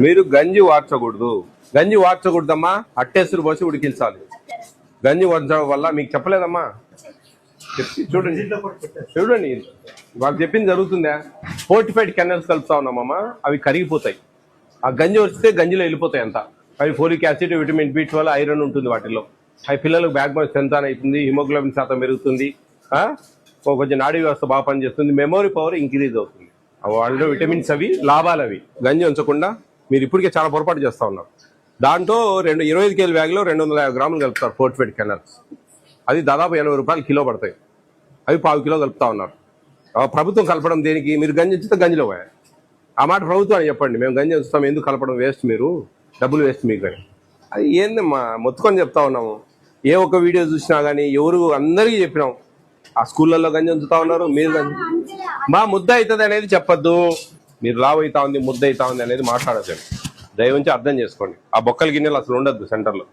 మీరు గంజి వార్చకూడదు, గంజి వార్చకూడదమ్మా. అట్టేసురు పోసి ఉడికించాలి. గంజి వార్చడం వల్ల మీకు చెప్పలేదమ్మా, చెప్పి చూడండి చూడండి వాళ్ళు చెప్పింది జరుగుతుందా. ఫోర్టిఫైడ్ కెనల్స్ కలుపుతా ఉన్నామమ్మా, అవి కరిగిపోతాయి. ఆ గంజి వస్తే గంజిలో వెళ్ళిపోతాయి అంతా. అవి folic acid, vitamin B12, iron ఉంటుంది వాటిలో. అవి పిల్లలకు బ్యాక్ బోన్ స్ట్రెంత్ అవుతుంది, హిమోగ్లోబిన్ శాతం పెరుగుతుంది, కొంచెం నాడీ వ్యవస్థ బాగా పనిచేస్తుంది, మెమొరీ పవర్ ఇంక్రీజ్ అవుతుంది. వాళ్ళలో విటమిన్స్ అవి, లాభాలు అవి. గంజి ఉంచకుండా మీరు ఇప్పటికే చాలా పొరపాటు చేస్తూ ఉన్నారు. దాంట్లో 25 kg బ్యాగ్లో 250 గ్రాములు కలుపుతారు ఫోర్టిఫైడ్ కెనల్స్. అది దాదాపు 80 రూపాయలు కిలో పడతాయి. అవి 1/4 కిలో కలుపుతా ఉన్నారు. ప్రభుత్వం కలపడం దేనికి? మీరు గంజి ఉంచితే గంజిలో పోయాయి. ఆ మాట ప్రభుత్వాన్ని చెప్పండి, మేము గంజి ఉంచుతాం, ఎందుకు కలపడం, వేస్ట్, మీరు డబ్బులు వేస్ట్ మీకు అని. అది ఏందమ్మా మొత్తుకొని చెప్తా ఉన్నాము. ఏ ఒక్క వీడియో చూసినా కానీ ఎవరు అందరికీ చెప్పినాం. ఆ స్కూళ్ళల్లో గంజి ఉంచుతా ఉన్నారు, మీరు గంజి మా ముద్ద అవుతుంది అనేది చెప్పొద్దు. మీరు లావ్ అవుతా ఉంది, ముద్ద అవుతా ఉంది అనేది మాట్లాడద్దండి. దయవుంచి అర్థం చేసుకోండి. ఆ బొక్కల గిన్నెలు అసలు ఉండద్దు సెంటర్లో.